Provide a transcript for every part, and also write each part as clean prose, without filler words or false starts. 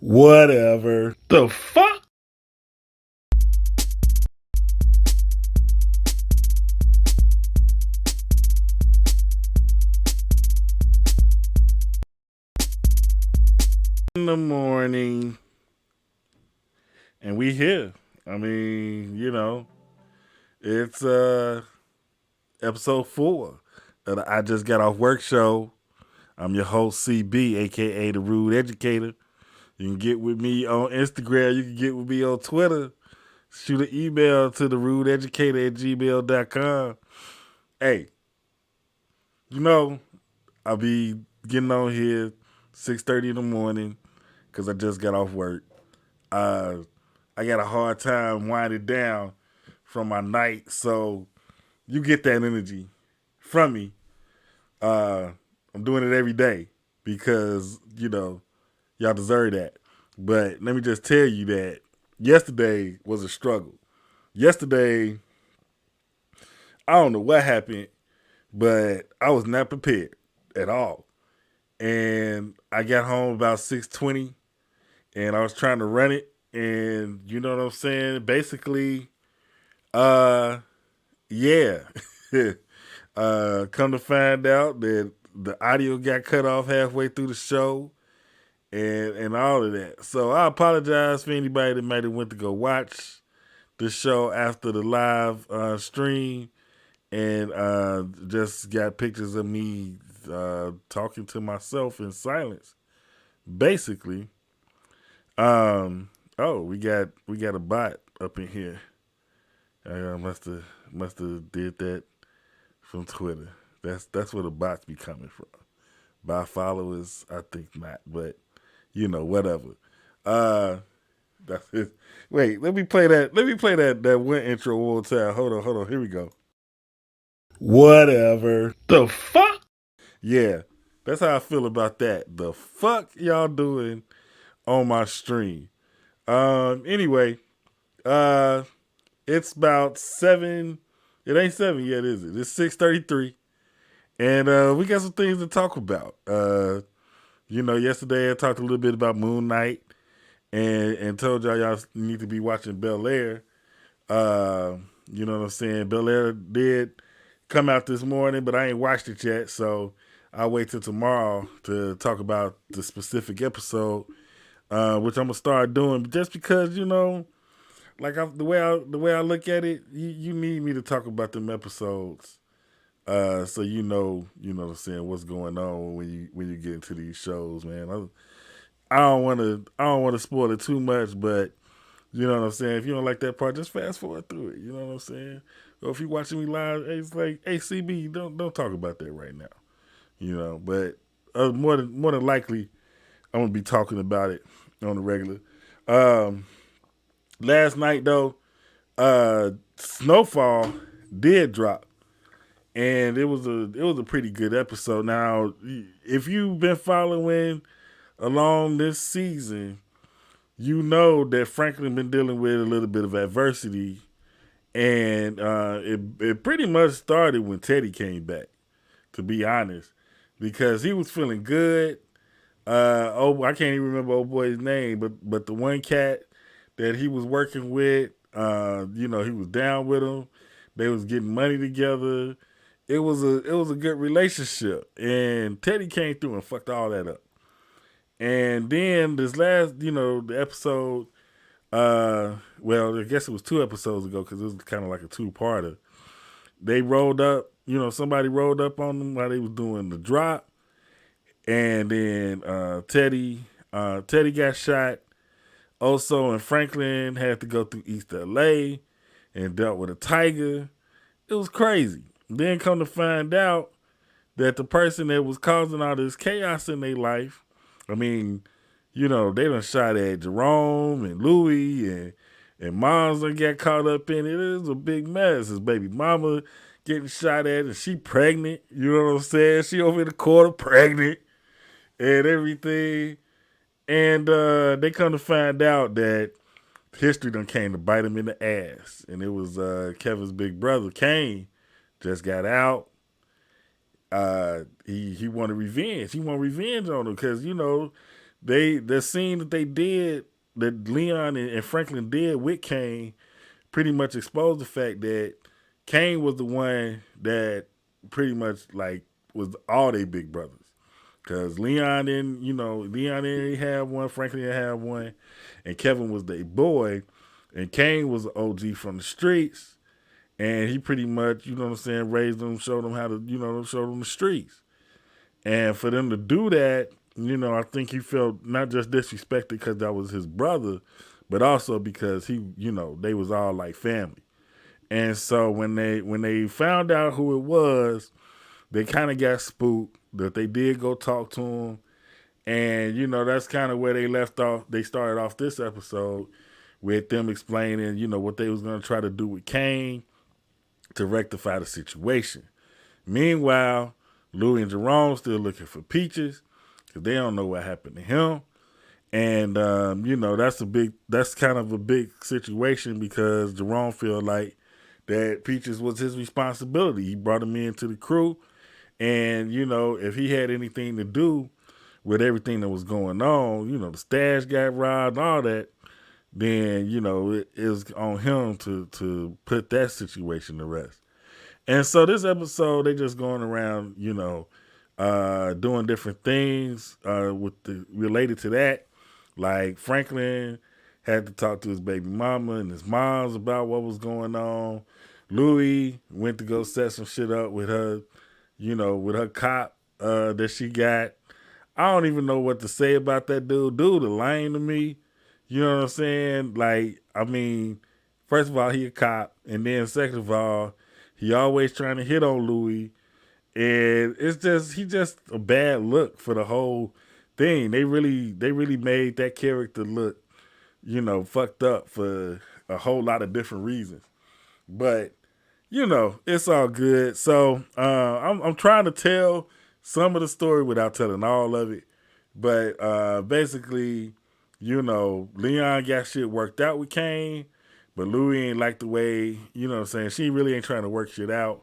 Whatever. The fuck? In the morning, and we here. I mean, it's episode 4 of the I Just Got Off Work show. I'm your host CB, aka the Rude Educator. You can get with me on Instagram. You can get with me on Twitter. Shoot an email to the rudeeducator@gmail.com. Hey, I'll be getting on here 6:30 in the morning because I just got off work. I got a hard time winding down from my night, so you get that energy from me. I'm doing it every day because, y'all deserve that. But let me just tell you that yesterday was a struggle. Yesterday, I don't know what happened, but I was not prepared at all. And I got home about 6:20 and I was trying to run it, and you know what I'm saying? Basically, yeah. Come to find out that the audio got cut off halfway through the show and all of that. So I apologize for anybody that might have went to go watch the show after the live stream and just got pictures of me talking to myself in silence. Basically, oh, we got a bot up in here. I must have did that from Twitter. That's where the bots be coming from. By followers, I think not, but whatever. That's it. Wait, let me play that. Let me play that one intro one more time. Hold on. Here we go. Whatever. The fuck? Yeah, that's how I feel about that. The fuck y'all doing on my stream? Anyway, uh, it's about 7. It ain't 7 yet, is it? It's 6:33, and we got some things to talk about. Yesterday I talked a little bit about Moon Knight and told y'all need to be watching Bel Air. You know what I'm saying? Bel Air did come out this morning, but I ain't watched it yet, so I'll wait till tomorrow to talk about the specific episode, which I'm gonna start doing just because like the way I look at it, you need me to talk about them episodes, so what I'm saying, what's going on when you get into these shows, man. I don't want to spoil it too much, but you know what I'm saying. If you don't like that part, just fast forward through it. You know what I'm saying. Or if you're watching me live, it's like, hey CB, don't talk about that right now. But more than likely, I'm gonna be talking about it on the regular. Um, Last night though, Snowfall did drop, and it was a pretty good episode. Now, if you've been following along this season, you know that Franklin been dealing with a little bit of adversity, and it pretty much started when Teddy came back. To be honest, because he was feeling good. I can't even remember old boy's name, but the one cat that he was working with, he was down with him. They was getting money together. It was a good relationship, and Teddy came through and fucked all that up. And then this last, the episode, well, I guess it was 2 episodes ago because it was kind of like a 2-parter. They rolled up, somebody rolled up on them while they was doing the drop, and then Teddy got shot. Also, and Franklin had to go through East LA and dealt with a tiger. It was crazy. Then come to find out that the person that was causing all this chaos in their life, I mean, they done shot at Jerome and Louie, and moms done got caught up in it. It was a big mess. His baby mama getting shot at, and she pregnant. You know what I'm saying? She over in the corner pregnant and everything. And they come to find out that history done came to bite him in the ass. And it was Kevin's big brother, Kane, just got out. He wanted revenge. He wanted revenge on him because, the scene that they did, that Leon and Franklin did with Kane, pretty much exposed the fact that Kane was the one that pretty much like was all they big brothers. Cause Leon didn't have one, Franklin didn't have one, and Kevin was their boy, and Kane was an OG from the streets, and he pretty much, you know what I'm saying, raised them, showed them how to, show them the streets. And for them to do that, I think he felt not just disrespected because that was his brother, but also because they was all like family. And so when they found out who it was, they kind of got spooked. That they did go talk to him, and that's kind of where they left off. They started off this episode with them explaining, what they was gonna try to do with Kane to rectify the situation. Meanwhile, Louie and Jerome still looking for Peaches because they don't know what happened to him. And that's kind of a big situation because Jerome feel like that Peaches was his responsibility. He brought him into the crew, and if he had anything to do with everything that was going on, the stash got robbed, all that, then it was on him to put that situation to rest. And so this episode, they just going around, doing different things related to that. Like Franklin had to talk to his baby mama and his moms about what was going on. Louie went to go set some shit up with her, with her cop that she got. I don't even know what to say about that dude. Dude, a lame to me. You know what I'm saying? Like, I mean, first of all, he a cop, and then second of all, he always trying to hit on Louie, and he just a bad look for the whole thing. They really made that character look, fucked up for a whole lot of different reasons. But it's all good. So I'm trying to tell some of the story without telling all of it. But basically, Leon got shit worked out with Kane, but Louie ain't like the way, what I'm saying, she really ain't trying to work shit out.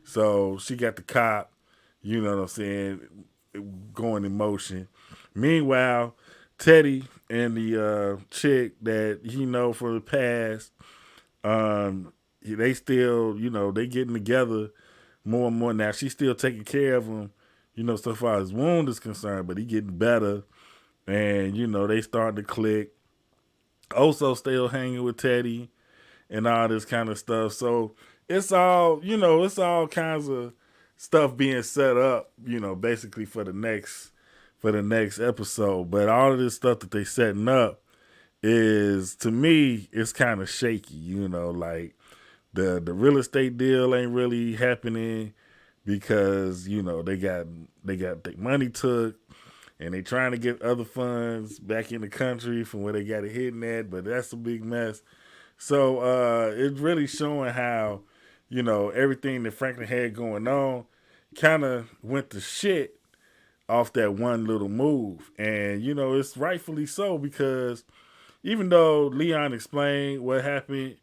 So she got the cop, what I'm saying, going in motion. Meanwhile, Teddy and the chick that he know from the past, they still, they getting together more and more now. She's still taking care of him, so far as wound is concerned, but he getting better. And, they starting to click. Also still hanging with Teddy and all this kind of stuff. So it's all, it's all kinds of stuff being set up, basically for the next episode. But all of this stuff that they setting up is, to me, it's kind of shaky, like the real estate deal ain't really happening because, they got their money took. And they trying to get other funds back in the country from where they got it hidden at, but that's a big mess. So it's really showing how, everything that Franklin had going on kind of went to shit off that one little move. And, it's rightfully so because even though Leon explained what happened,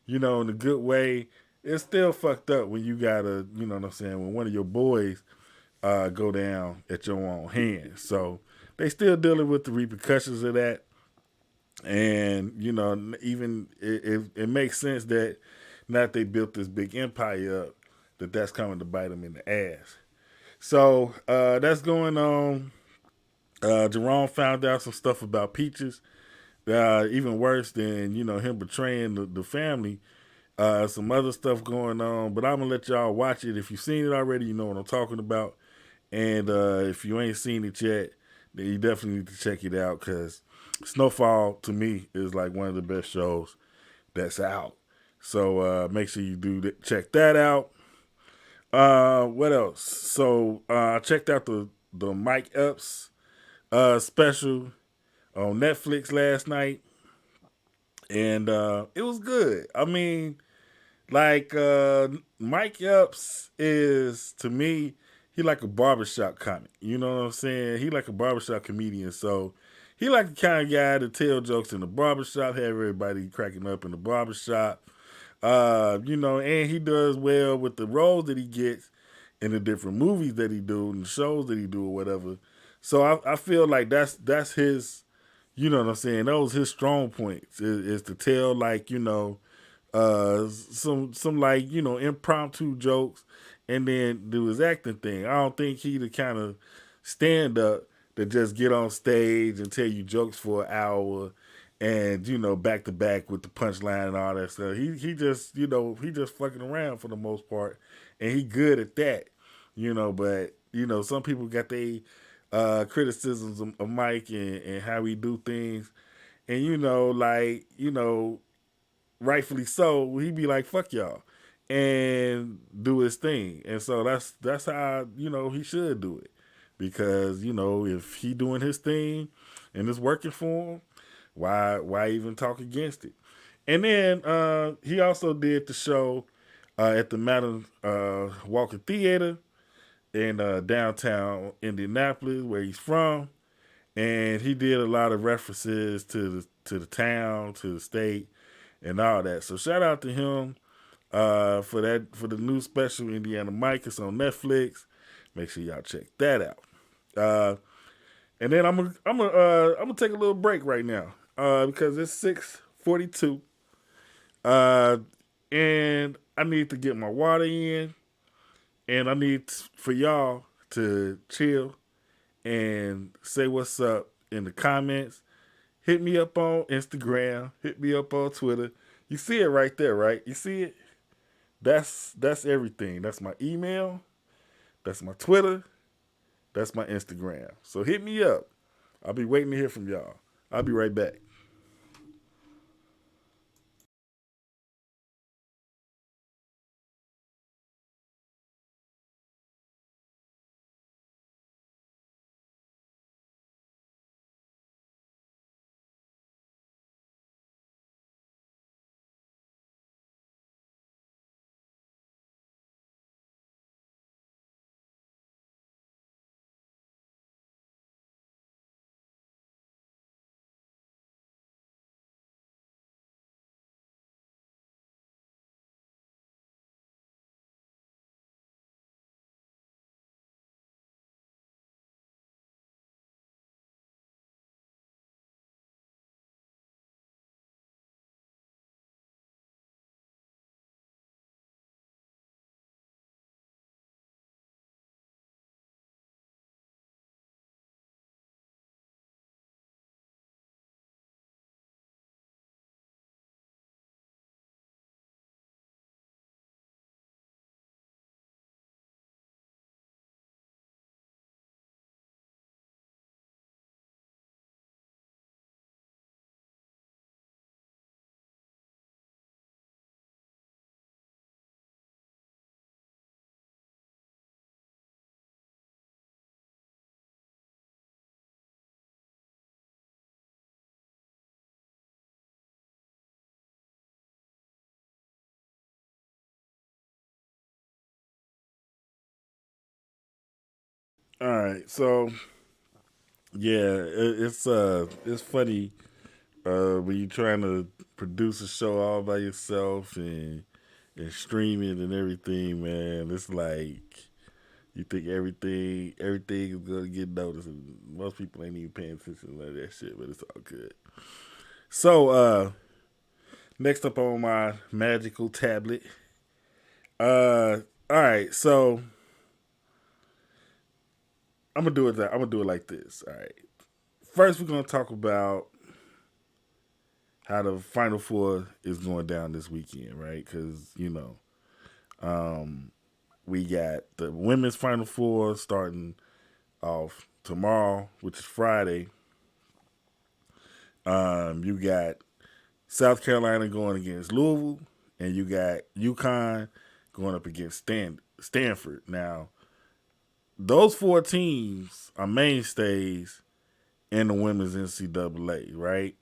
in a good way, it's still fucked up when you gotta, what I'm saying, when one of your boys go down at your own hands. So they still dealing with the repercussions of that. And, even it makes sense that now that they built this big empire up, that's coming to bite them in the ass. So that's going on. Jerome found out some stuff about Peaches. Even worse than, him betraying the family. Some other stuff going on. But I'm going to let y'all watch it. If you've seen it already, you know what I'm talking about. And if you ain't seen it yet, then you definitely need to check it out because Snowfall, to me, is like one of the best shows that's out. So make sure you check that out. What else? So I checked out the Mike Epps special on Netflix last night, and it was good. I mean, like Mike Epps is, to me, he like a barbershop comic. You know what I'm saying? He like a barbershop comedian. So he like the kind of guy to tell jokes in the barbershop, have everybody cracking up in the barbershop. And he does well with the roles that he gets in the different movies that he do and the shows that he do or whatever. So I feel like that's his, you know what I'm saying? Those his strong points is to tell like, some like, impromptu jokes and then do his acting thing. I don't think he the kind of stand up to just get on stage and tell you jokes for an hour and back to back with the punchline and all that stuff. He just he just fucking around for the most part, and he good at that. But some people got they criticisms of Mike and how he do things, and like rightfully so, he be like fuck y'all and do his thing, and so that's how he should do it because if he doing his thing and it's working for him, why even talk against it? And then he also did the show at the Madam Walker Theater in downtown Indianapolis, where he's from, and he did a lot of references to the town, to the state, and all that. So shout out to him for the new special Indiana Mike. It's on Netflix. Make sure y'all check that out. And then I'm gonna take a little break right now because it's 6:42, and I need to get my water in, and I need for y'all to chill and say what's up in the comments. Hit me up on Instagram. Hit me up on Twitter. You see it right there, right? You see it? That's everything. That's my email. That's my Twitter. That's my Instagram. So hit me up. I'll be waiting to hear from y'all. I'll be right back. All right. So yeah, it's funny when you're trying to produce a show all by yourself and stream it and everything, man. It's like you think everything is gonna get noticed, and most people ain't even paying attention to none of that shit. But it's all good. So next up on my magical tablet, all right. So I'm gonna do it. I'm gonna do it like this. All right. First, we're gonna talk about how the Final Four is going down this weekend, right? Because we got the women's Final Four starting off tomorrow, which is Friday. You got South Carolina going against Louisville, and you got UConn going up against Stanford. Now, those four teams are mainstays in the women's NCAA, right?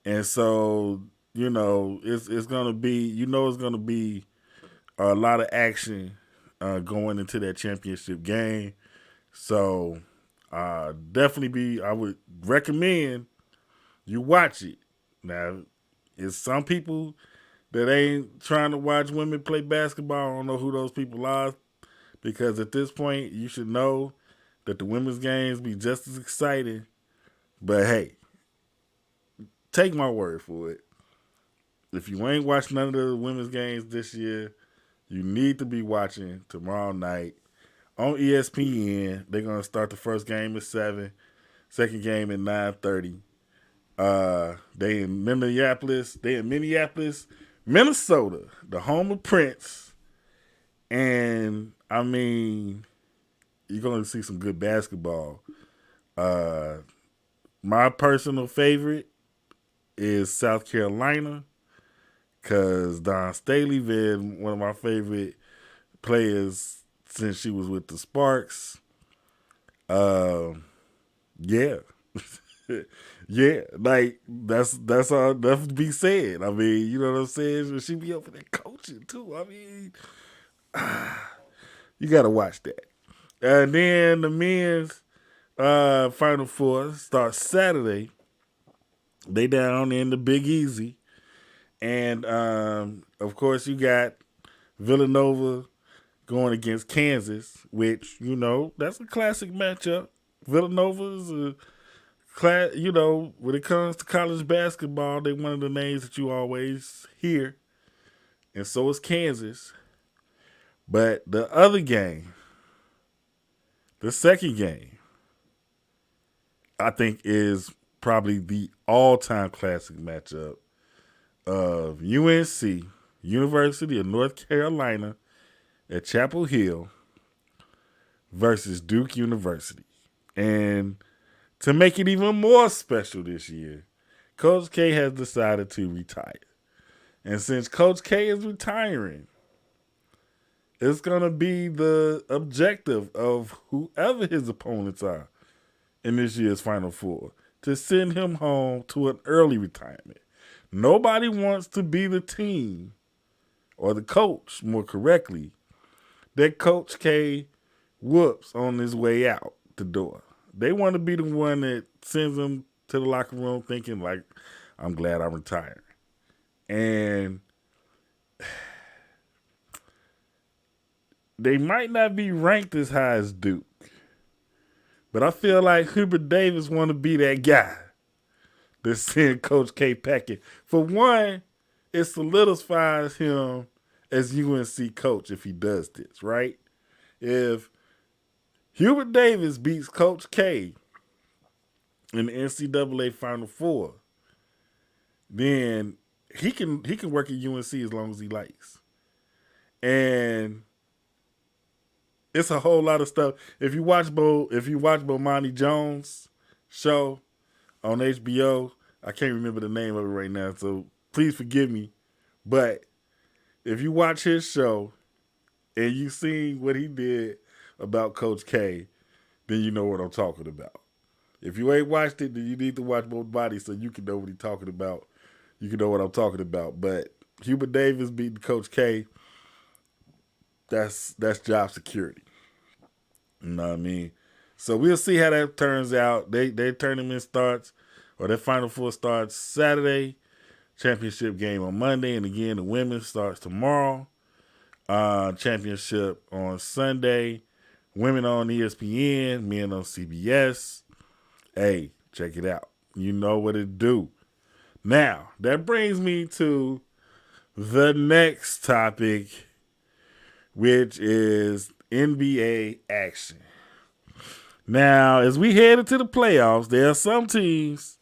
And so, it's gonna be it's gonna be a lot of action going into that championship game. So definitely I would recommend you watch it. Now, it's some people that ain't trying to watch women play basketball. I don't know who those people are because at this point you should know that the women's games be just as exciting. But hey, take my word for it. If you ain't watched none of the women's games this year, you need to be watching tomorrow night on ESPN. They're gonna start the first game at 7, second game at 9:30. They in Minneapolis, Minnesota, the home of Prince. And I mean, you're gonna see some good basketball. My personal favorite is South Carolina, because Dawn Staley been one of my favorite players since she was with the Sparks. Yeah. Yeah, like that's all enough to be said. I mean, you know what I'm saying? She be up for that coaching too. I mean, you gotta watch that. And then the men's Final Four starts Saturday. They down in the Big Easy. And of course you got Villanova going against Kansas, which, you know, that's a classic matchup. Villanova is a class, you know, when it comes to college basketball, they're one of the names that you always hear. And so is Kansas. But the other game, the second game, I think is probably the all-time classic matchup of UNC, University of North Carolina at Chapel Hill versus Duke University. And to make it even more special this year, Coach K has decided to retire. And since Coach K is retiring, it's going to be the objective of whoever his opponents are in this year's Final Four to send him home to an early retirement. Nobody wants to be the team, or the coach, more correctly, that Coach K whoops on his way out the door. They want to be the one that sends them to the locker room thinking, like, I'm glad I'm retired. And they might not be ranked as high as Duke, but I feel like Hubert Davis want to be that guy that send Coach K packing. For one, it solidifies him as UNC coach if he does this, right? If Hubert Davis beats Coach K in the NCAA Final Four, then he can work at UNC as long as he likes. And it's a whole lot of stuff. If you watch Bomani Jones' show on HBO, I can't remember the name of it right now, so please forgive me. But if you watch his show and you see what he did about Coach K, then you know what I'm talking about. If you ain't watched it, then you need to watch both bodies so you can know what he's talking about. You can know what I'm talking about. But Hubert Davis beating Coach K, that's job security. You know what I mean? So we'll see how that turns out. Their tournament starts, or their Final Four starts Saturday. Championship game on Monday. And again, the women's starts tomorrow. Championship on Sunday. Women on ESPN, men on CBS. Hey, check it out. You know what it do. Now, that brings me to the next topic, which is NBA action. Now, as we head into the playoffs, there are some teams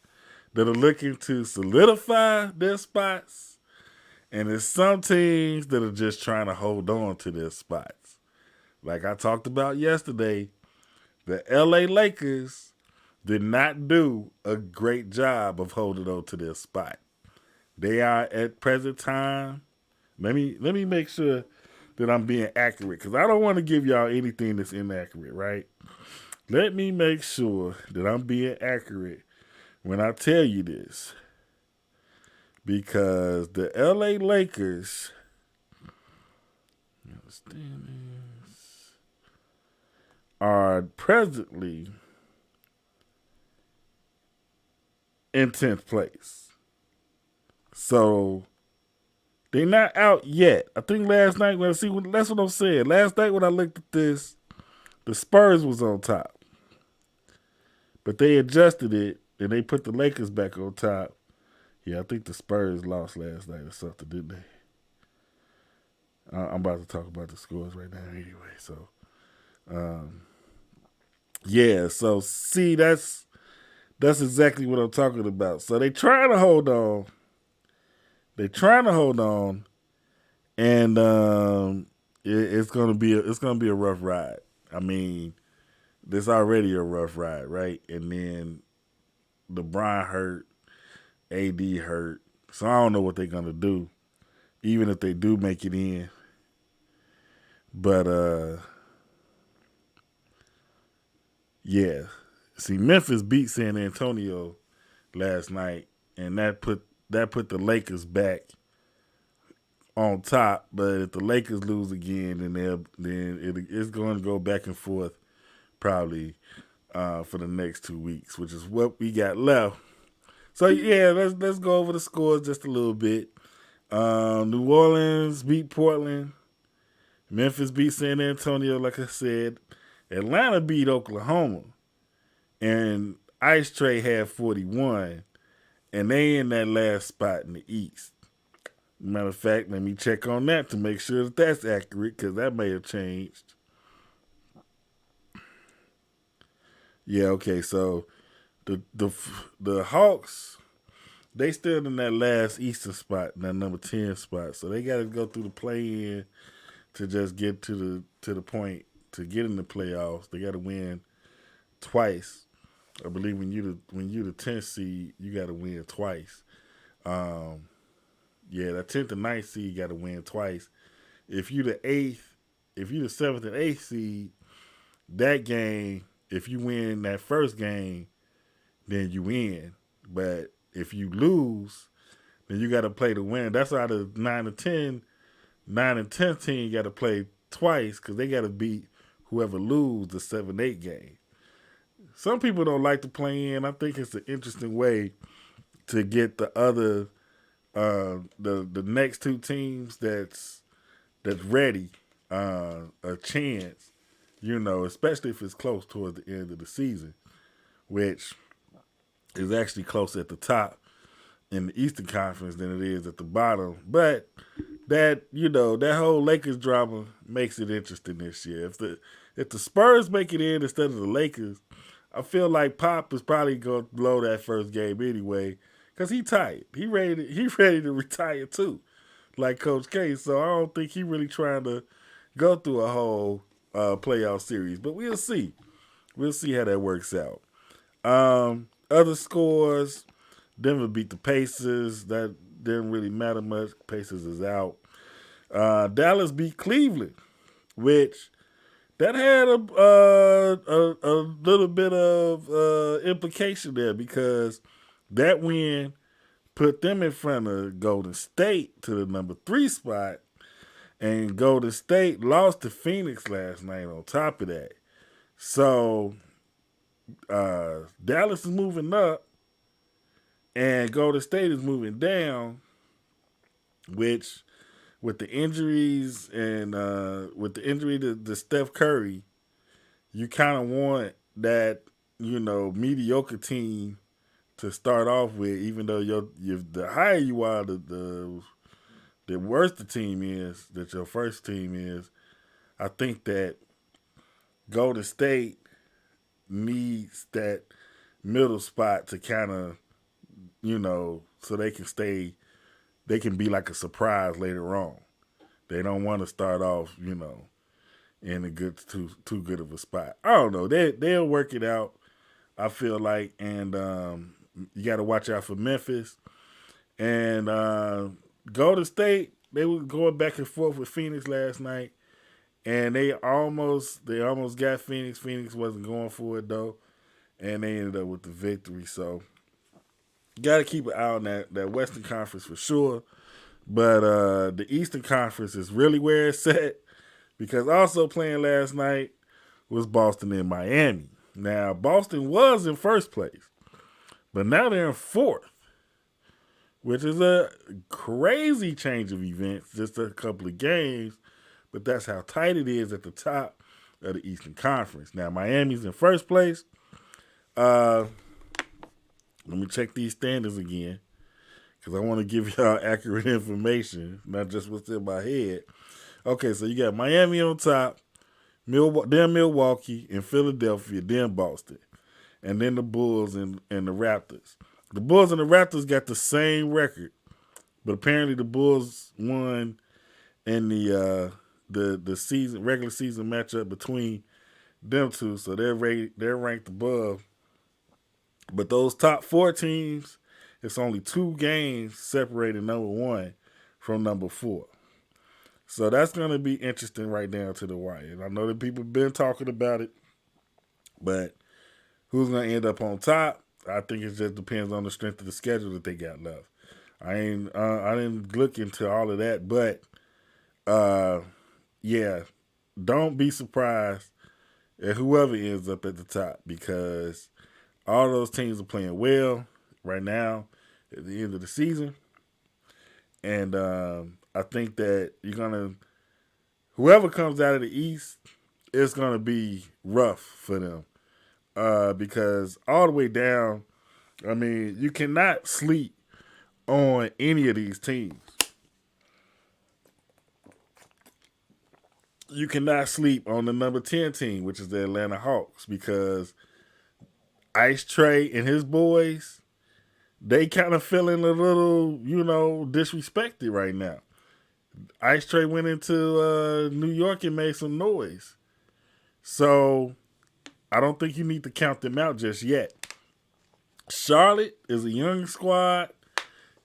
that are looking to solidify their spots, and there's some teams that are just trying to hold on to their spots. Like I talked about yesterday, the LA Lakers did not do a great job of holding on to their spot. They are at present time. Let me make sure that I'm being accurate, because I don't want to give y'all anything that's inaccurate, right? Let me make sure that I'm being accurate when I tell you this, because the LA Lakers are presently in 10th place. So they're not out yet. I think last night that's what I'm saying. Last night when I looked at this, the Spurs was on top. But they adjusted it and they put the Lakers back on top. Yeah, I think the Spurs lost last night or something, didn't they? I'm about to talk about the scores right now anyway. So, um, yeah. So see, that's exactly what I'm talking about. So they trying to hold on. They trying to hold on, and it's gonna be a rough ride. I mean, this already a rough ride, right? And then LeBron hurt, AD hurt, so I don't know what they're gonna do, even if they do make it in. But yeah. See, Memphis beat San Antonio last night, and that put the Lakers back on top. But if the Lakers lose again, it's going to go back and forth probably for the next 2 weeks, which is what we got left. So yeah, let's go over the scores just a little bit. New Orleans beat Portland. Memphis beat San Antonio, like I said. Atlanta beat Oklahoma. And Ice Tray had 41. And they in that last spot in the East. Matter of fact, let me check on that to make sure that that's accurate, because that may have changed. Yeah, okay, so the Hawks, they still in that last Eastern spot, that number 10 spot. So they got to go through the play-in to just get to the point to get in the playoffs. They got to win twice. I believe when you the 10th seed, you got to win twice. Yeah, that 10th and 9th seed, you got to win twice. If you the 7th and 8th seed, that game, if you win that first game, then you win. But if you lose, then you got to play the win. That's why the 9 and 10th team got to play twice, because they got to beat whoever lose the 7-8 game. Some people don't like to play in. I think it's an interesting way to get the other the next two teams that's ready a chance, especially if it's close towards the end of the season, which is actually close at the top in the Eastern Conference than it is at the bottom. But that whole Lakers drama makes it interesting this year. If the Spurs make it in instead of the Lakers, I feel like Pop is probably going to blow that first game anyway, because he tired. He ready to retire too, like Coach K. So I don't think he really trying to go through a whole playoff series. But we'll see. We'll see how that works out. Other scores: Denver beat the Pacers. That didn't really matter much. Pacers is out. Dallas beat Cleveland, which that had a little bit of implication there, because that win put them in front of Golden State to the number 3 spot, and Golden State lost to Phoenix last night on top of that. So Dallas is moving up, and Golden State is moving down, which with the injuries and with the injury to Steph Curry, you kind of want that, mediocre team to start off with, even though the higher you are, the worse the team is, that your first team is. I think that Golden State needs that middle spot to kind of, so they can be like a surprise later on. They don't want to start off, in a too good of a spot. I don't know. They'll work it out, I feel like, and you got to watch out for Memphis and Golden State. They were going back and forth with Phoenix last night, and they almost got Phoenix. Phoenix wasn't going for it though, and they ended up with the victory. So you got to keep an eye on that Western Conference for sure. But the Eastern Conference is really where it's at, because also playing last night was Boston and Miami. Now, Boston was in first place, but now they're in fourth, which is a crazy change of events, just a couple of games, but that's how tight it is at the top of the Eastern Conference. Now, Miami's in first place. Uh, Let me check these standings again because I want to give y'all accurate information, not just what's in my head. Okay, so you got Miami on top, then Milwaukee, and Philadelphia, then Boston, and then the Bulls and the Raptors. The Bulls and the Raptors got the same record, but apparently the Bulls won in the season regular season matchup between them two, so they're ranked above. But those top four teams, it's only 2 games separating number one from number four. So that's going to be interesting right down to the wire. And I know that people have been talking about it, but who's going to end up on top? I think it just depends on the strength of the schedule that they got left. I didn't look into all of that, but yeah, don't be surprised at whoever ends up at the top because all those teams are playing well right now at the end of the season. And I think that whoever comes out of the East, it's going to be rough for them. Because all the way down, I mean, you cannot sleep on any of these teams. You cannot sleep on the number 10 team, which is the Atlanta Hawks, because Ice Trey and his boys, they kind of feeling a little, disrespected right now. Ice Trey went into New York and made some noise. So I don't think you need to count them out just yet. Charlotte is a young squad.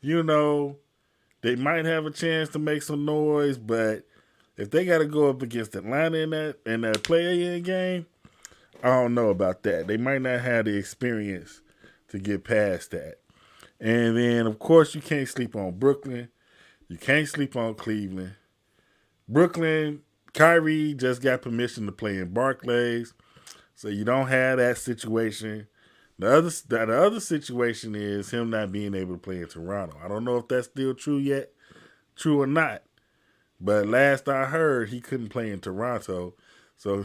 They might have a chance to make some noise, but if they got to go up against Atlanta in that play-in game, I don't know about that. They might not have the experience to get past that. And then, of course, you can't sleep on Brooklyn. You can't sleep on Cleveland. Brooklyn, Kyrie just got permission to play in Barclays, so you don't have that situation. The other situation is him not being able to play in Toronto. I don't know if that's still true or not. But last I heard, he couldn't play in Toronto. So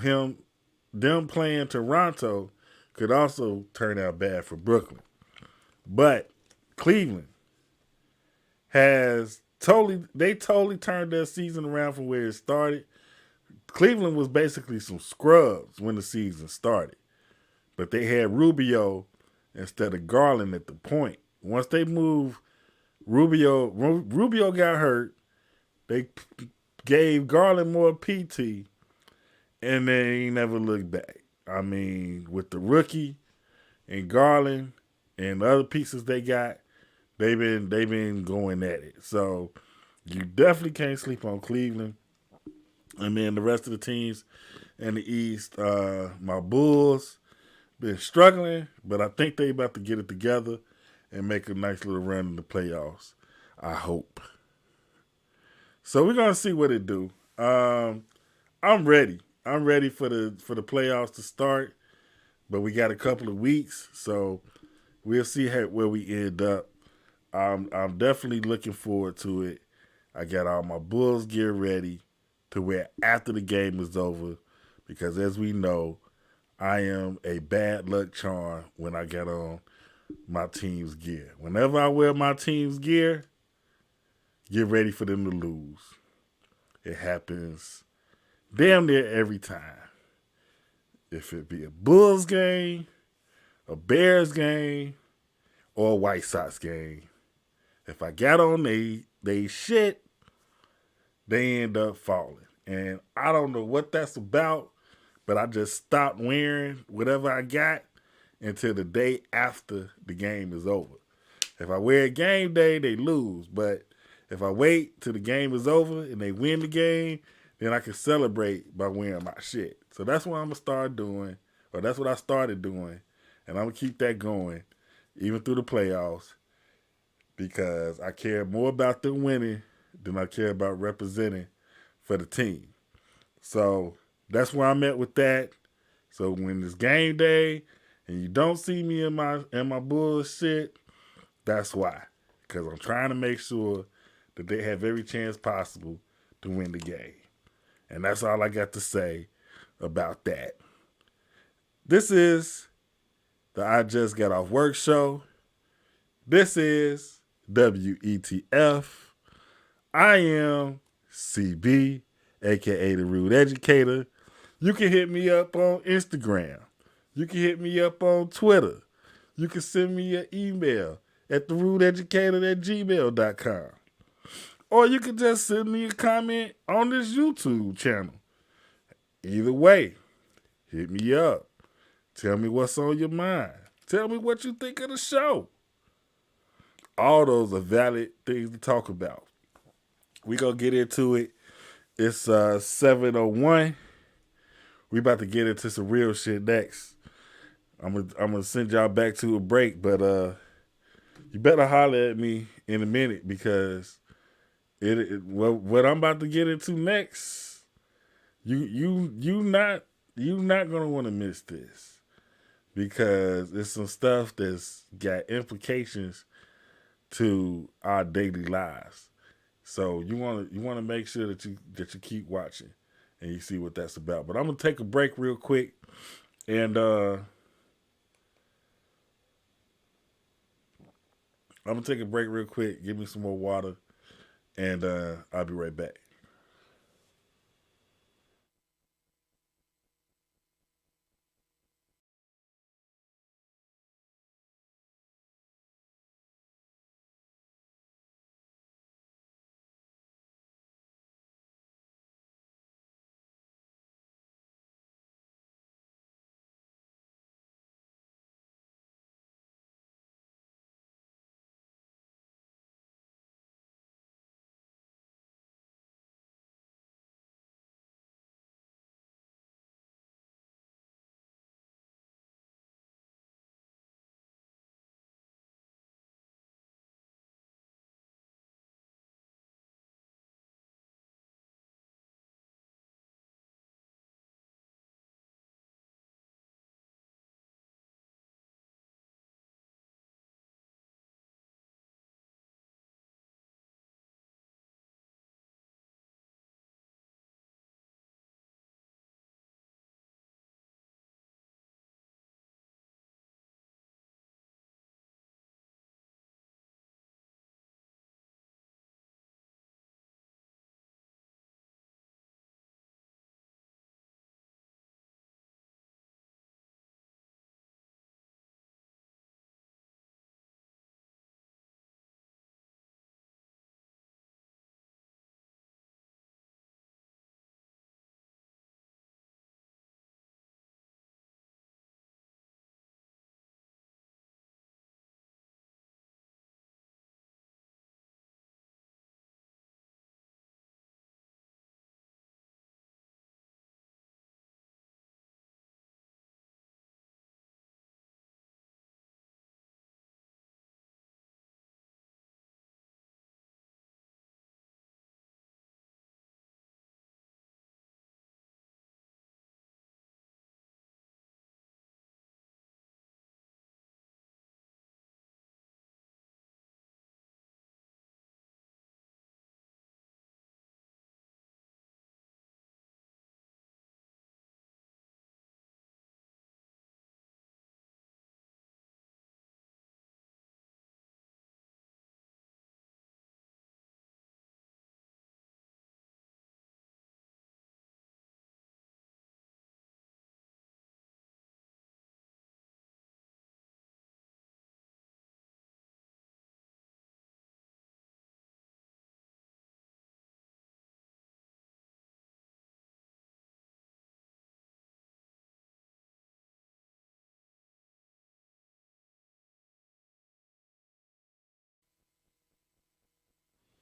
them playing Toronto could also turn out bad for Brooklyn. But Cleveland they totally turned their season around from where it started. Cleveland was basically some scrubs when the season started. But they had Rubio instead of Garland at the point. Once they moved Rubio got hurt. They gave Garland more PT, and they never looked back. I mean, with the rookie and Garland and the other pieces they got, they've been going at it. So you definitely can't sleep on Cleveland. And then the rest of the teams in the East, my Bulls been struggling, but I think they about to get it together and make a nice little run in the playoffs. I hope. So we're gonna see what it do. I'm ready. I'm ready for the playoffs to start, but we got a couple of weeks, so we'll see where we end up. I'm definitely looking forward to it. I got all my Bulls gear ready to wear after the game is over, because as we know, I am a bad luck charm when I get on my team's gear. Whenever I wear my team's gear, get ready for them to lose. It happens damn near every time. If it be a Bulls game, a Bears game, or a White Sox game, if I got on they shit, they end up falling. And I don't know what that's about, but I just stopped wearing whatever I got until the day after the game is over. If I wear a game day, they lose. But if I wait till the game is over and they win the game, then I can celebrate by wearing my shit. So that's what I'm going to start doing, or that's what I started doing. And I'm going to keep that going, even through the playoffs, because I care more about them winning than I care about representing for the team. So that's where I'm at with that. So when it's game day and you don't see me in my bullshit, that's why. Because I'm trying to make sure that they have every chance possible to win the game. And that's all I got to say about that. This is the I Just Got Off Work show. This is WETF. I am CB, aka the Rude Educator. You can hit me up on Instagram. You can hit me up on Twitter. You can send me an email at therudeeducator@gmail.com. Or you can just send me a comment on this YouTube channel. Either way, hit me up. Tell me what's on your mind. Tell me what you think of the show. All those are valid things to talk about. We gonna get into it. It's 7:01. We about to get into some real shit next. I'm gonna send y'all back to a break, but you better holler at me in a minute because what I'm about to get into next, you not gonna want to miss this because it's some stuff that's got implications to our daily lives. So you want to make sure that you keep watching and you see what that's about. But I'm gonna take a break real quick and give me some more water, and I'll be right back.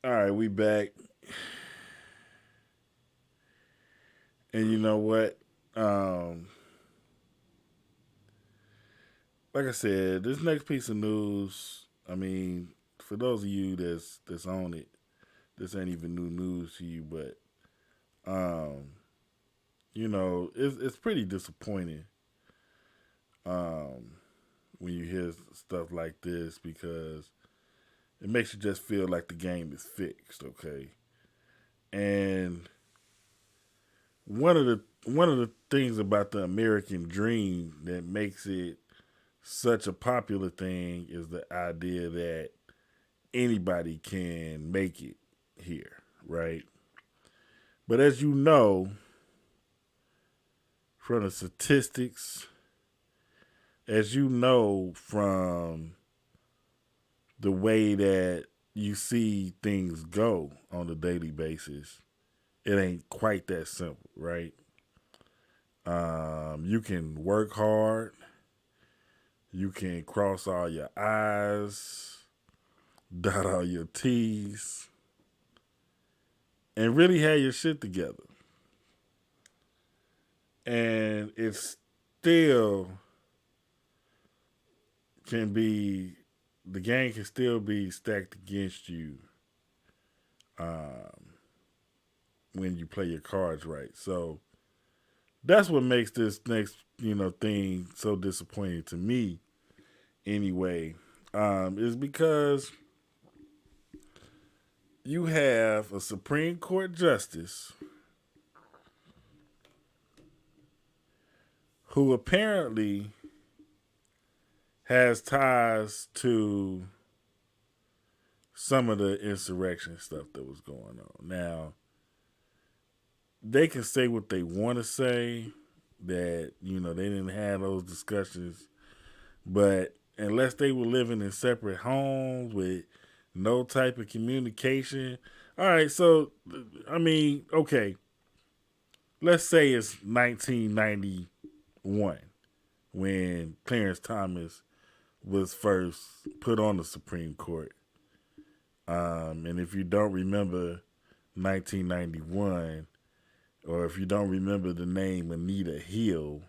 All right, we back, and you know what? Um, like I said, this next piece of news. I mean, for those of you that's on it, this ain't even new news to you, but um, it's pretty disappointing um, when you hear stuff like this because it makes you just feel like the game is fixed, okay? And one of the things about the American dream that makes it such a popular thing is the idea that anybody can make it here, right? But as you know, from the statistics, as you know from the way that you see things go on a daily basis, it ain't quite that simple, right? You can work hard, you can cross all your I's, dot all your T's, and really have your shit together. And it still can be, the game can still be stacked against you um, when you play your cards right. So that's what makes this next, thing so disappointing to me anyway, is because you have a Supreme Court justice who apparently has ties to some of the insurrection stuff that was going on. Now, they can say what they want to say, that, they didn't have those discussions, but unless they were living in separate homes with no type of communication. All right, so, okay, let's say it's 1991 when Clarence Thomas was first put on the Supreme Court. And if you don't remember 1991, or if you don't remember the name Anita Hill,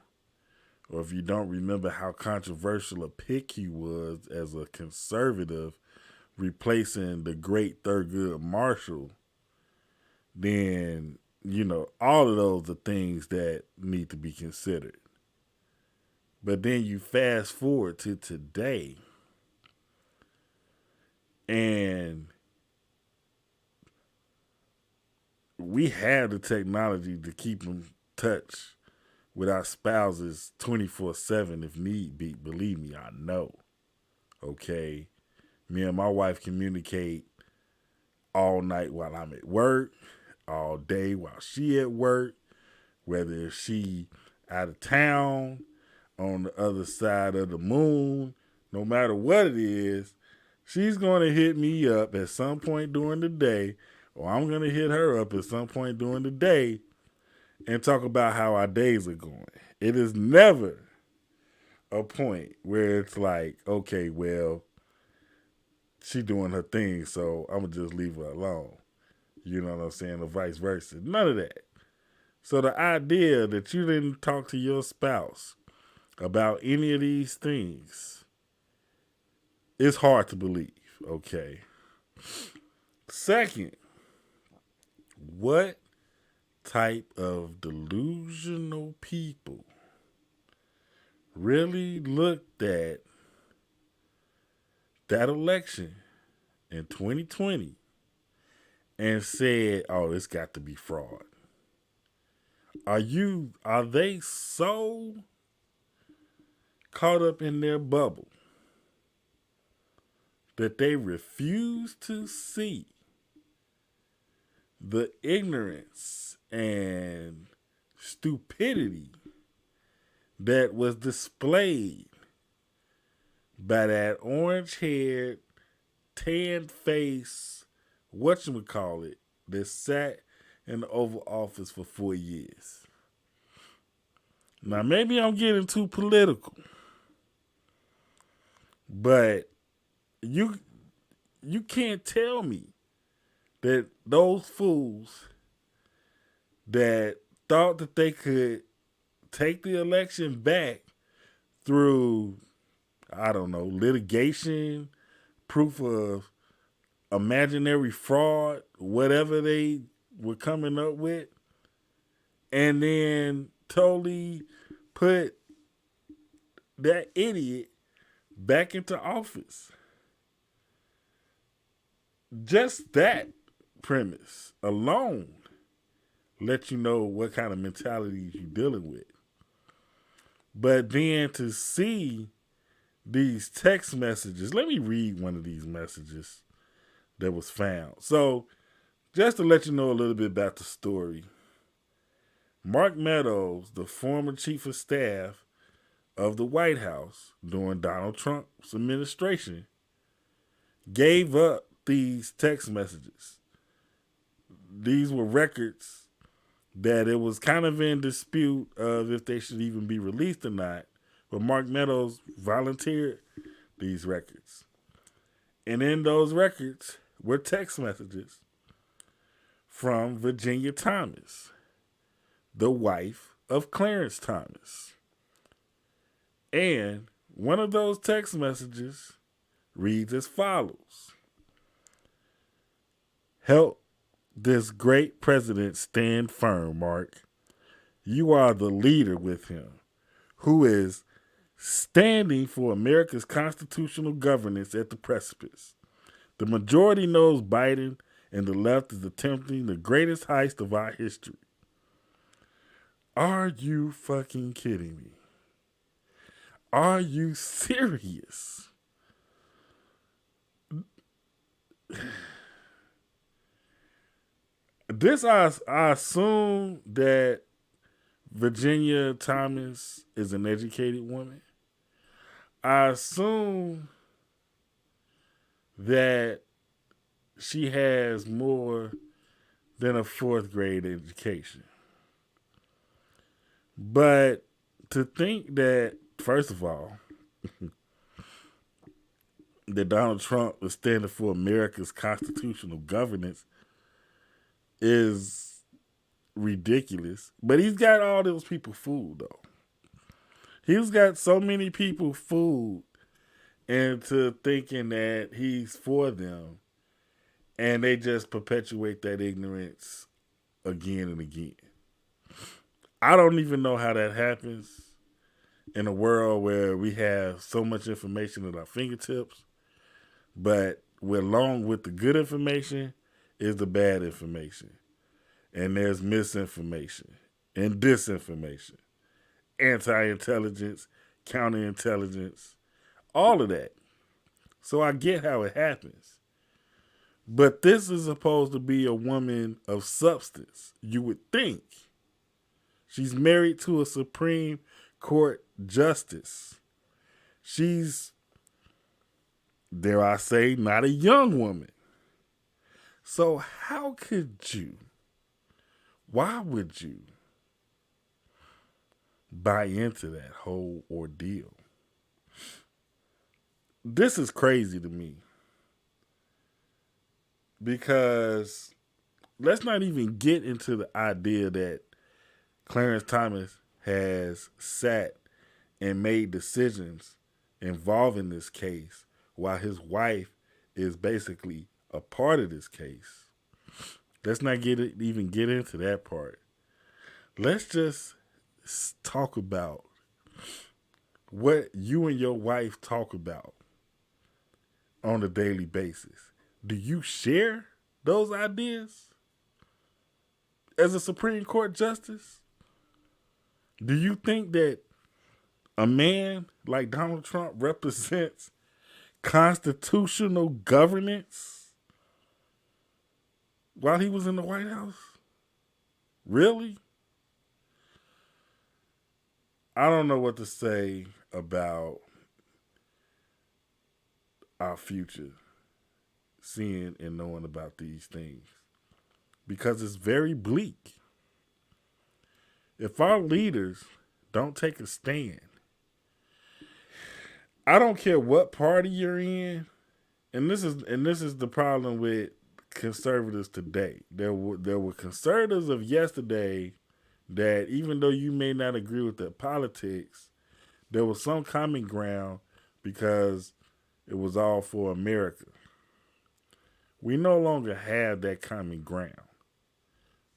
or if you don't remember how controversial a pick he was as a conservative replacing the great Thurgood Marshall, then, all of those are things that need to be considered. But then you fast forward to today, and we have the technology to keep in touch with our spouses 24/7 if need be. Believe me, I know. Okay? Me and my wife communicate all night while I'm at work, all day while she at work, whether she out of town, on the other side of the moon, no matter what it is, she's going to hit me up at some point during the day, or I'm going to hit her up at some point during the day and talk about how our days are going. It is never a point where it's like, okay, well, she doing her thing, so I'm going to just leave her alone. You know what I'm saying? Or vice versa. None of that. So the idea that you didn't talk to your spouse about any of these things, it's hard to believe, okay? Second, what type of delusional people really looked at that election in 2020 and said, oh, it's got to be fraud? Are they so caught up in their bubble that they refuse to see the ignorance and stupidity that was displayed by that orange-haired, tan-faced, whatchamacallit, that sat in the Oval Office for 4 years? Now, maybe I'm getting too political, but you can't tell me that those fools that thought that they could take the election back through, I don't know, litigation, proof of imaginary fraud, whatever they were coming up with, and then totally put that idiot back into office. Just that premise alone let you know what kind of mentality you're dealing with. But then to see these text messages. Let me read one of these messages that was found. So, just to let you know a little bit about the story, Mark Meadows, the former chief of staff of the White House during Donald Trump's administration, gave up these text messages. These were records that it was kind of in dispute of if they should even be released or not. But Mark Meadows volunteered these records. And in those records were text messages from Virginia Thomas, the wife of Clarence Thomas. And one of those text messages reads as follows: "Help this great president stand firm, Mark. You are the leader with him, who is standing for America's constitutional governance at the precipice. The majority knows Biden, and the left is attempting the greatest heist of our history." Are you fucking kidding me? Are you serious? This, I assume that Virginia Thomas is an educated woman. I assume that she has more than a fourth grade education. But to think that, first of all, that Donald Trump is standing for America's constitutional governance is ridiculous. But he's got all those people fooled, though. He's got so many people fooled into thinking that he's for them, and they just perpetuate that ignorance again and again. I don't even know how that happens in a world where we have so much information at our fingertips, but along with the good information is the bad information. And there's misinformation and disinformation, anti-intelligence, counterintelligence, all of that. So I get how it happens. But this is supposed to be a woman of substance, you would think. She's married to a Supreme Court justice. She's, dare I say, not a young woman. So how could you, why would you buy into that whole ordeal? This is crazy to me. Because let's not even get into the idea that Clarence Thomas has sat and made decisions involving this case while his wife is basically a part of this case. Let's not even get into that part. Let's just talk about what you and your wife talk about on a daily basis. Do you share those ideas as a Supreme Court justice? Do you think that a man like Donald Trump represents constitutional governance while he was in the White House? Really? I don't know what to say about our future, seeing and knowing about these things, because it's very bleak. If our leaders don't take a stand, I don't care what party you're in, and this is the problem with conservatives today. There were conservatives of yesterday that, even though you may not agree with their politics, there was some common ground because it was all for America. We no longer have that common ground.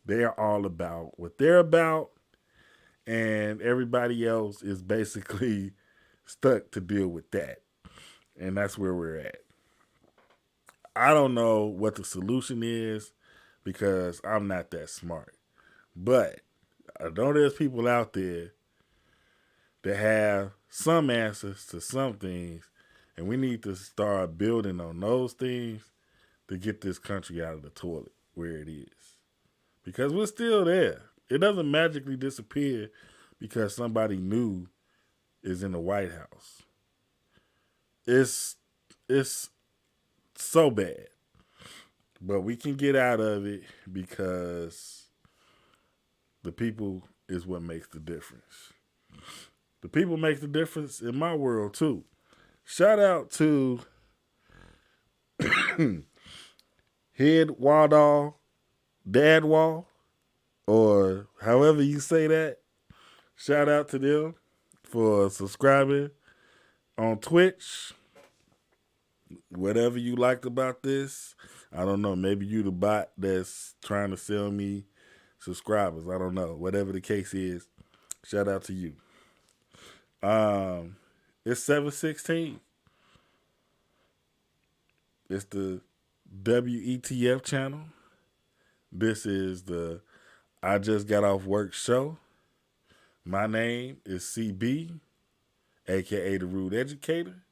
They are all about what they're about, and everybody else is basically stuck to deal with that. And that's where we're at. I don't know what the solution is because I'm not that smart. But I know there's people out there that have some answers to some things, and we need to start building on those things to get this country out of the toilet where it is. Because we're still there. It doesn't magically disappear because somebody new is in the White House. It's so bad. But we can get out of it because the people is what makes the difference. The people make the difference in my world too. Shout out to Head Waldall, Dad Wall, or however you say that. Shout out to them for subscribing on Twitch. Whatever you liked about this, I don't know. Maybe you the bot that's trying to sell me subscribers. I don't know. Whatever the case is, shout out to you. It's 7:16. It's the WETF channel. This is the I Just Got Off Work show. My name is CB, aka the Rude Educator.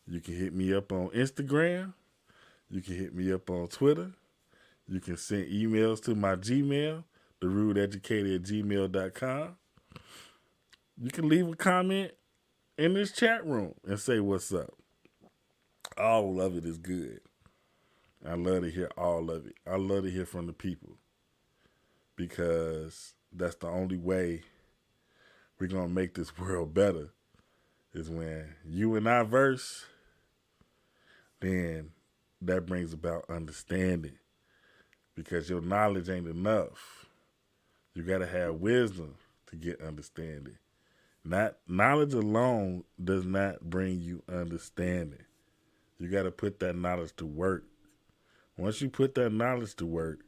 You can hit me up on Instagram. You can hit me up on Twitter. You can send emails to my Gmail, therudeeducator@gmail.com. You can leave a comment in this chat room and say what's up. All of it is good. I love to hear all of it. I love to hear from the people because that's the only way we're going to make this world better is when you and I verse, then that brings about understanding because your knowledge ain't enough. You got to have wisdom to get understanding. Not knowledge alone does not bring you understanding. You got to put that knowledge to work. Once you put that knowledge to work,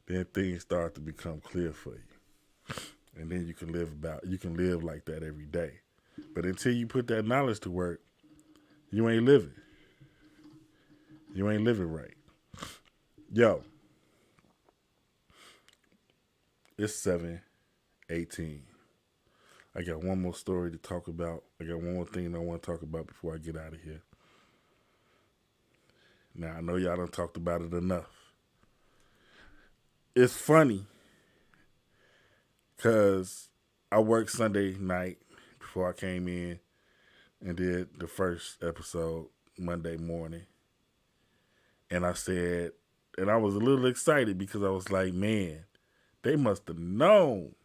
then things start to become clear for you. And then you can live like that every day. But until you put that knowledge to work, you ain't living. You ain't living right. Yo, it's 7:18. I got one more story to talk about. I got one more thing I want to talk about before I get out of here. Now, I know y'all done talked about it enough. It's funny because I worked Sunday night before I came in and did the first episode Monday morning. And I said, and I was a little excited because I was like, man, they must have known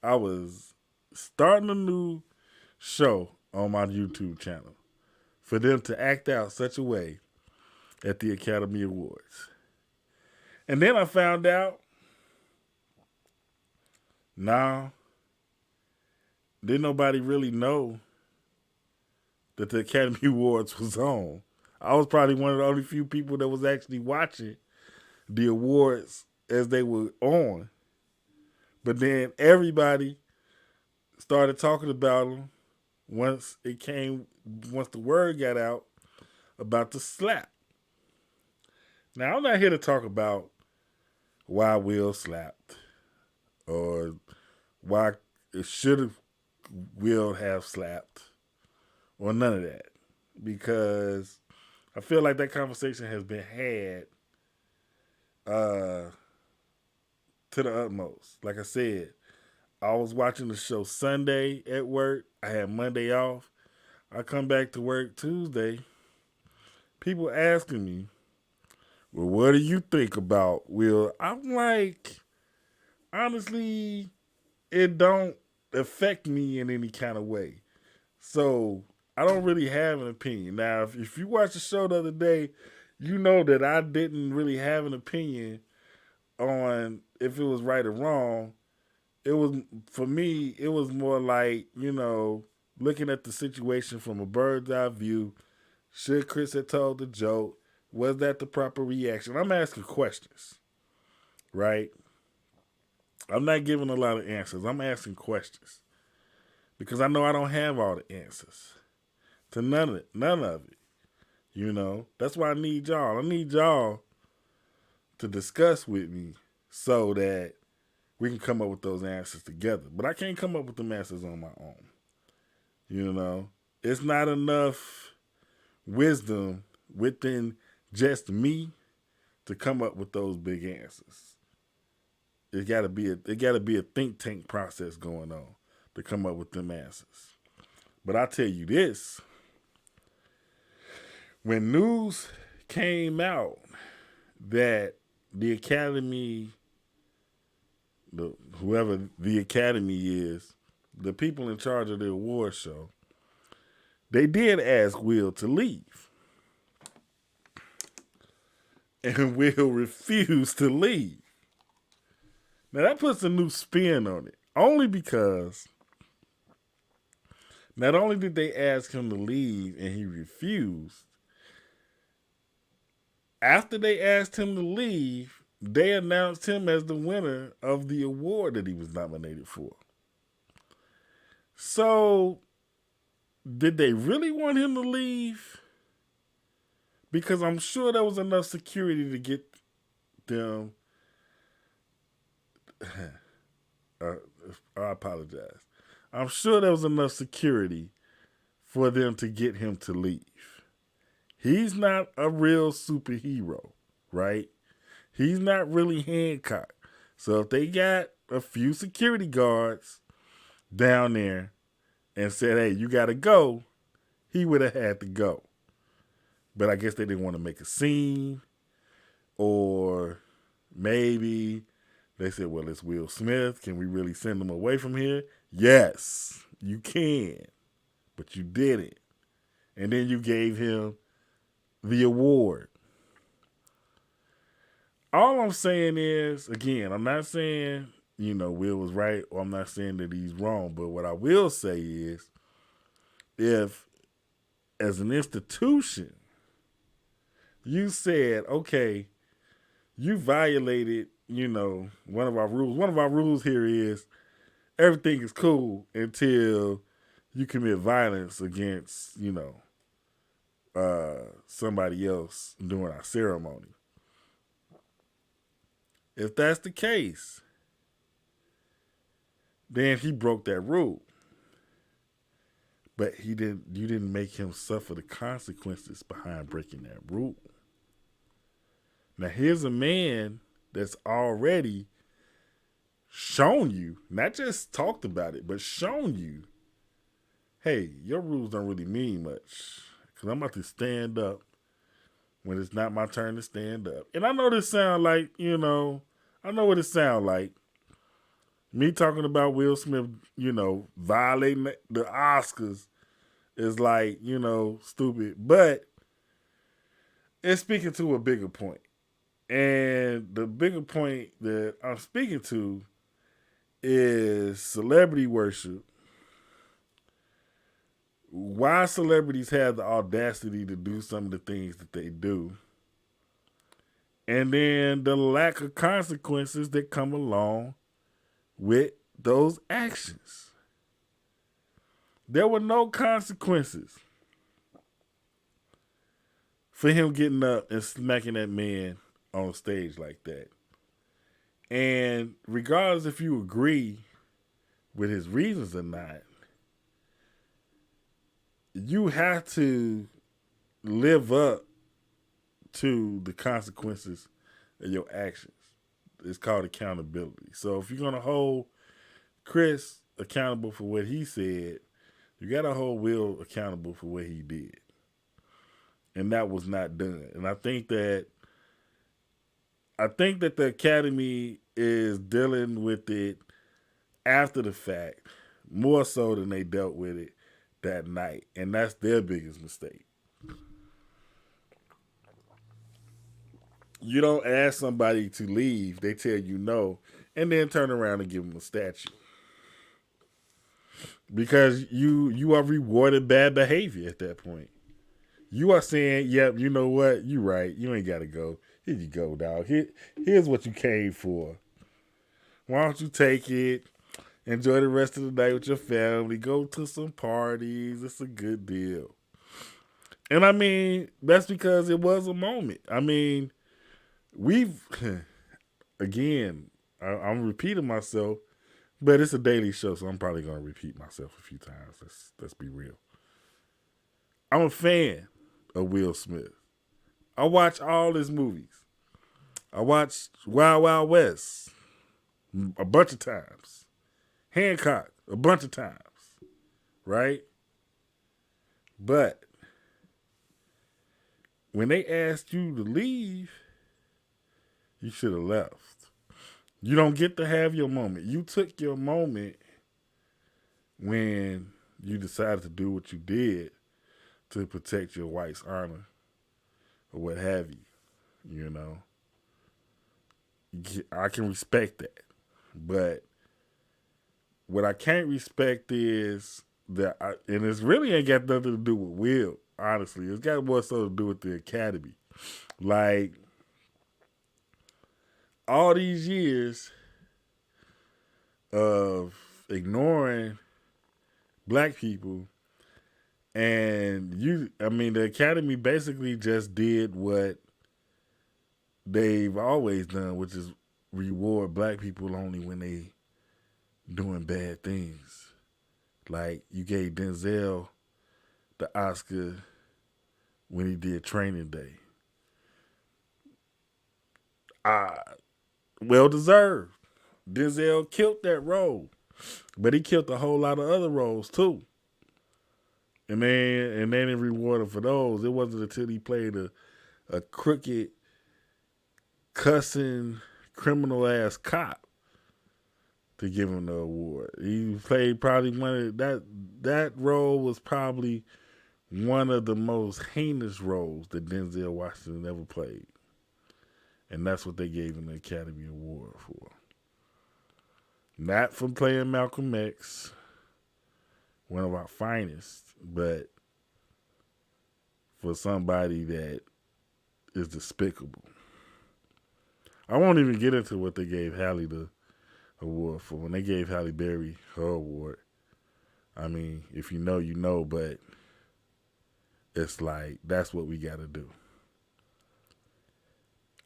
I was starting a new show on my YouTube channel for them to act out such a way at the Academy Awards. And then I found out, didn't nobody really know that the Academy Awards was on. I was probably one of the only few people that was actually watching the awards as they were on. But then everybody started talking about them once the word got out about the slap. Now, I'm not here to talk about why Will slapped or why Will have slapped or none of that. Because I feel like that conversation has been had to the utmost. Like I said, I was watching the show Sunday at work. I had Monday off. I come back to work Tuesday. People asking me, well, what do you think about Will? I'm like, honestly, it don't affect me in any kind of way. So I don't really have an opinion. Now, if you watched the show the other day, you know that I didn't really have an opinion on if it was right or wrong. It was, for me, it was more like, looking at the situation from a bird's eye view. Should Chris have told the joke? Was that the proper reaction? I'm asking questions, right? I'm not giving a lot of answers. I'm asking questions because I know I don't have all the answers to none of it. That's why I need y'all. I need y'all to discuss with me so that we can come up with those answers together. But I can't come up with them answers on my own. You know, it's not enough wisdom within just me to come up with those big answers. It got to be a think tank process going on to come up with them answers. But I tell you this, when news came out that the Academy, whoever the Academy is, the people in charge of the award show, they did ask Will to leave. And Will refused to leave. Now that puts a new spin on it. Only because not only did they ask him to leave and he refused, after they asked him to leave, they announced him as the winner of the award that he was nominated for. So, did they really want him to leave? Because I'm sure there was enough security to get them. I apologize. I'm sure there was enough security for them to get him to leave. He's not a real superhero, right? He's not really Hancock. So if they got a few security guards down there and said, hey, you got to go, he would have had to go. But I guess they didn't want to make a scene, or maybe they said, well, it's Will Smith. Can we really send him away from here? Yes, you can. But you didn't. And then you gave him the award. All I'm saying is, again, I'm not saying, Will was right, or I'm not saying that he's wrong. But what I will say is, if as an institution, you said, okay, you violated, one of our rules. One of our rules here is everything is cool until you commit violence against, somebody else during our ceremony. If that's the case, then he broke that rule. But you didn't make him suffer the consequences behind breaking that rule. Now here's a man that's already shown you, not just talked about it, but shown you, hey, your rules don't really mean much. Because I'm about to stand up when it's not my turn to stand up. And I know this sound like, I know what it sounds like. Me talking about Will Smith, violating the Oscars is like, stupid. But it's speaking to a bigger point. And the bigger point that I'm speaking to is celebrity worship. Why celebrities have the audacity to do some of the things that they do. And then the lack of consequences that come along with those actions. There were no consequences for him getting up and smacking that man on stage like that. And regardless if you agree with his reasons or not, you have to live up to the consequences of your actions. It's called accountability. So if you're going to hold Chris accountable for what he said, you got to hold Will accountable for what he did. And that was not done. And I think that the Academy is dealing with it after the fact, more so than they dealt with it that night. And that's their biggest mistake. You don't ask somebody to leave, they tell you no, and then turn around and give them a statue. Because you are rewarding bad behavior at that point. You are saying, yep, you know what? You right. You ain't got to go. Here you go, dog. Here's what you came for. Why don't you take it? Enjoy the rest of the night with your family. Go to some parties. It's a good deal. And I mean, that's because it was a moment. I mean, I'm repeating myself, But it's a daily show, so I'm probably gonna repeat myself a few times. Let's be real. I'm a fan of Will Smith. I watch all his movies. I watched Wild Wild West a bunch of times. Hancock a bunch of times. Right? But when they asked you to leave, you should have left. You don't get to have your moment. You took your moment when you decided to do what you did to protect your wife's honor or what have you. You know, I can respect that. But what I can't respect is that, and it's really ain't got nothing to do with Will, honestly. It's got more so to do with the Academy. Like, all these years of ignoring black people, and the Academy basically just did what they've always done, which is reward black people only when they doing bad things. Like, you gave Denzel the Oscar when he did Training Day. Well deserved. Denzel killed that role, but he killed a whole lot of other roles too. And they didn't reward him for those. It wasn't until he played a crooked, cussing, criminal ass cop to give him the award. He played probably that role was probably one of the most heinous roles that Denzel Washington ever played. And that's what they gave him the Academy Award for. Not for playing Malcolm X, one of our finest, but for somebody that is despicable. I won't even get into what they gave Halle the award for. When they gave Halle Berry her award, I mean, if you know, you know, but it's like, that's what we got to do.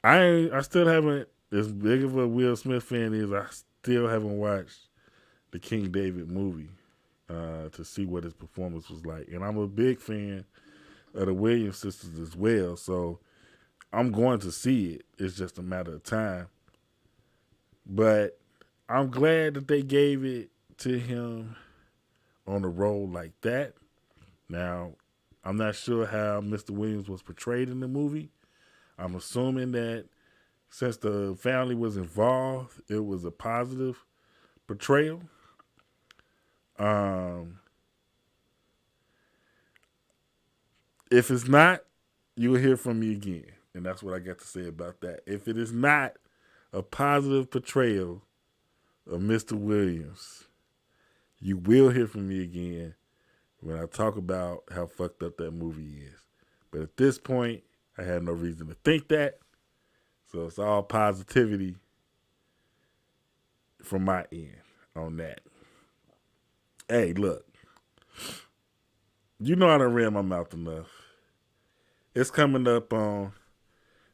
I still haven't, as big of a Will Smith fan as I still haven't watched the King David movie to see what his performance was like. And I'm a big fan of the Williams sisters as well, so I'm going to see it. It's just a matter of time. But I'm glad that they gave it to him on a role like that. Now, I'm not sure how Mr. Williams was portrayed in the movie. I'm assuming that since the family was involved, it was a positive portrayal. If it's not, you will hear from me again. And that's what I got to say about that. If it is not a positive portrayal of Mr. Williams, you will hear from me again when I talk about how fucked up that movie is. But at this point, I have no reason to think that. So it's all positivity from my end on that. Hey, look. You know I done ran my mouth enough. It's coming up on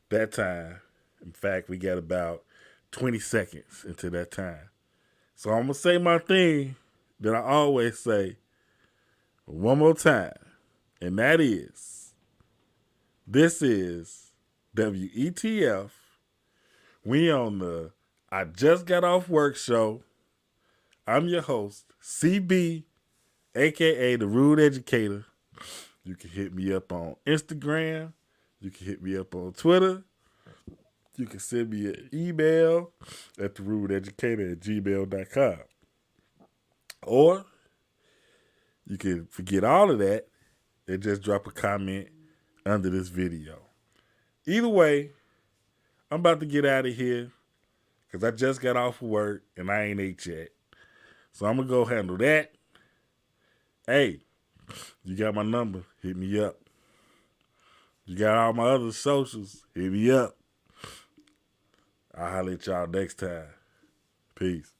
that time. In fact, we got about 20 seconds into that time. So I'm going to say my thing that I always say one more time. And that is, this is WETF. We on the I Just Got Off Work show. I'm your host, CB, a.k.a. The Rude Educator. You can hit me up on Instagram. You can hit me up on Twitter. You can send me an email at therudeeducator@gmail.com. Or you can forget all of that and just drop a comment under this video. Either way, I'm about to get out of here because I just got off of work and I ain't ate yet. So I'm going to go handle that. Hey, you got my number, hit me up. You got all my other socials, hit me up. I'll holler at y'all next time. Peace.